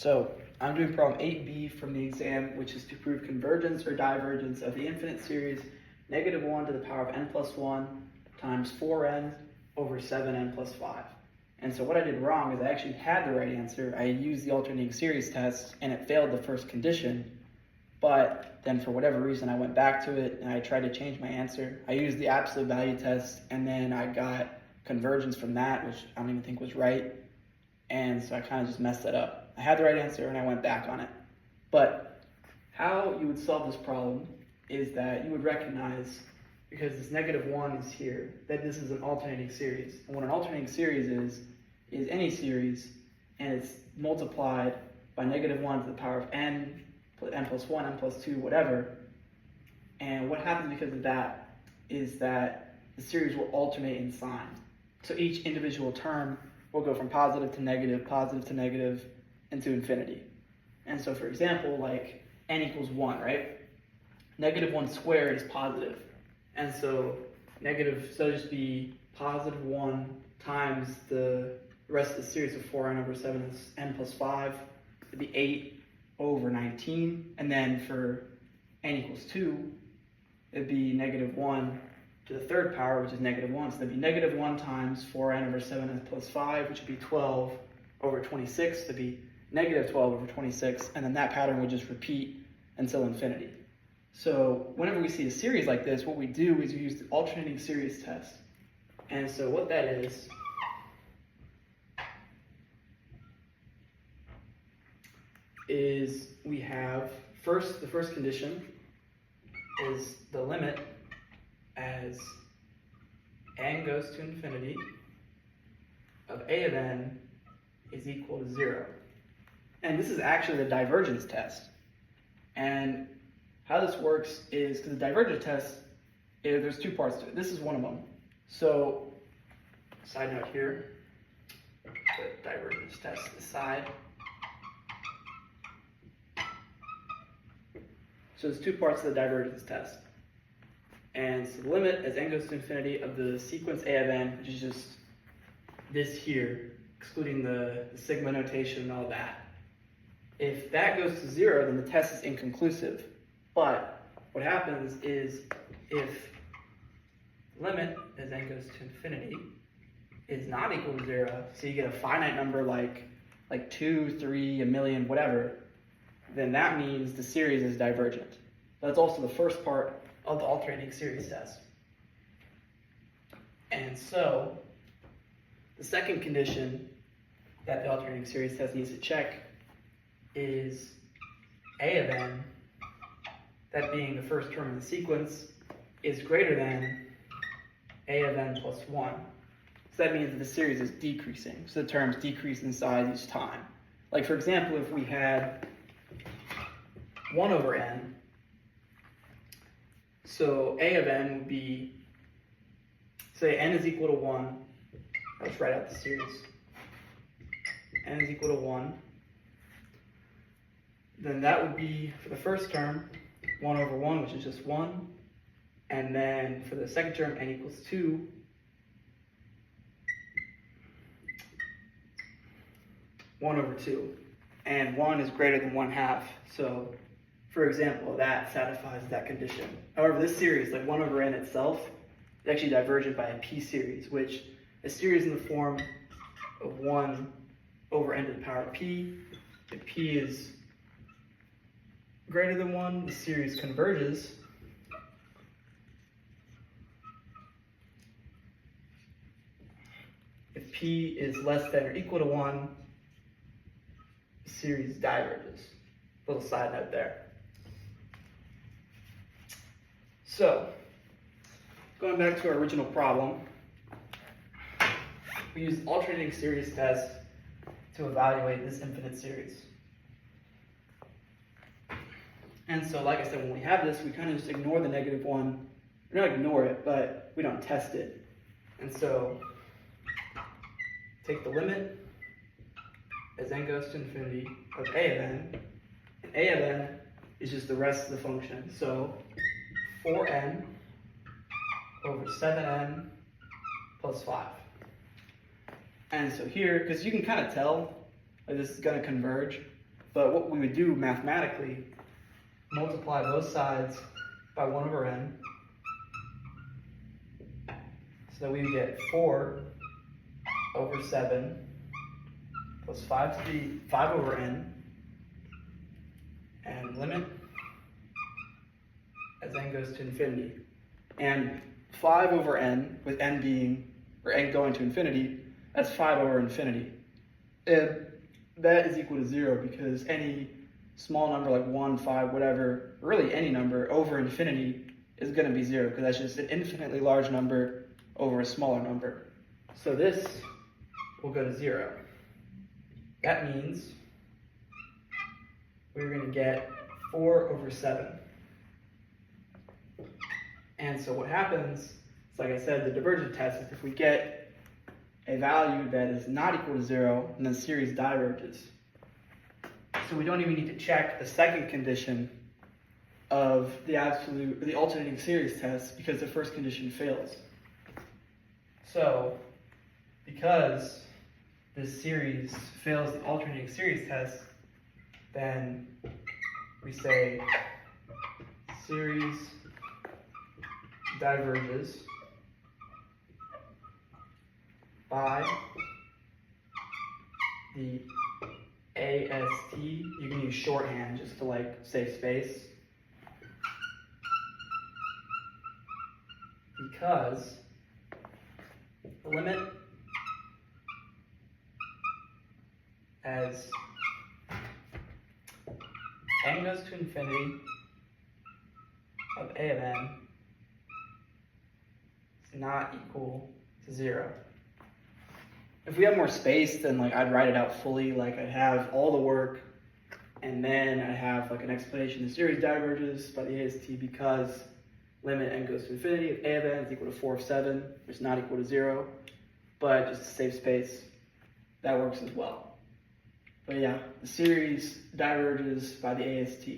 So I'm doing problem 8b from the exam, which is to prove convergence or divergence of the infinite series -1 to the power of n plus 1 times 4n over 7n plus 5. And so what I did wrong is I actually had the right answer. I used the alternating series test and it failed the first condition. But then for whatever reason, I went back to it and I tried to change my answer. I used the absolute value test and then I got convergence from that, which I don't even think was right. And so I kind of just messed that up. I had the right answer and I went back on it. But how you would solve this problem is that you would recognize, because this -1 is here, that this is an alternating series. And what an alternating series is any series, and it's multiplied by -1 to the power of n plus 1, n plus 2, whatever. And what happens because of that is that the series will alternate in sign. So each individual term will go from positive to negative, into infinity. And so for example, like n equals 1, right? -1 squared is positive. And so so it'll just be positive 1 times the rest of the series of 4n over 7n plus 5. It'd be 8 over 19. And then for n equals 2, it'd be -1 to the third power, which is -1. So that'd be -1 times 4n over 7n plus 5, which would be 12 over 26. That'd be -12 over 26. And then that pattern would just repeat until infinity. So whenever we see a series like this, what we do is we use the alternating series test. And so what that is we have the first condition is the limit as n goes to infinity of a of n is equal to 0. And this is actually the divergence test. And how this works is, because the divergence test, there's two parts to it. This is one of them. So, side note here, put divergence test aside. So there's two parts to the divergence test. And so the limit as n goes to infinity of the sequence a of n, which is just this here, excluding the sigma notation and all that. If that goes to 0, then the test is inconclusive. But what happens is if limit as n goes to infinity is not equal to 0, so you get a finite number like 2, 3, a million, whatever, then that means the series is divergent. That's also the first part of the alternating series test. And so the second condition that the alternating series test needs to check is a of n, that being the first term in the sequence, is greater than a of n plus 1. So that means that the series is decreasing. So the terms decrease in size each time. Like for example, if we had 1 over n, so a of n would be, say n is equal to 1. Let's write out the series. N is equal to 1. Then that would be, for the first term, 1 over 1, which is just 1. And then for the second term, n equals 2. One over 2. And 1 is greater than 1/2. So, for example, that satisfies that condition. However, this series, like 1 over n itself, is actually divergent by a p-series, which a series in the form of 1 over n to the power of p. If p is greater than 1, the series converges. If p is less than or equal to 1, the series diverges. Little side note there. So, going back to our original problem, we used the alternating series test to evaluate this infinite series. And so, like I said, when we have this, we kind of just ignore the -1. We don't ignore it, but we don't test it. And so, take the limit as n goes to infinity of a of n. And a of n is just the rest of the function. So, 4n over 7n plus 5. And so here, because you can kind of tell like this is going to converge, But what we would do mathematically, multiply both sides by 1 over n, so that we would get 4 over 7 plus 5 to the 5 over n, and limit as n goes to infinity. And 5 over n, with n being, or n going to infinity, that's 5 over infinity. And that is equal to 0 because any small number like 1, 5, whatever, really any number over infinity is going to be 0 because that's just an infinitely large number over a smaller number. So this will go to 0. That means we're going to get 4 over 7. And so what happens is, like I said, the divergence test is if we get a value that is not equal to 0, and then the series diverges. So we don't even need to check the second condition of the alternating series test because the first condition fails. So because this series fails the alternating series test, then we say series diverges by the AST. You can use shorthand just to like save space. Because the limit as n goes to infinity of a of n is not equal to 0. If we have more space, then like I'd write it out fully, like I'd have all the work, and then I'd have like an explanation. The series diverges by the AST because limit n goes to infinity of a of n is equal to 4 of 7, which is not equal to 0. But just to save space, that works as well. But yeah, the series diverges by the AST.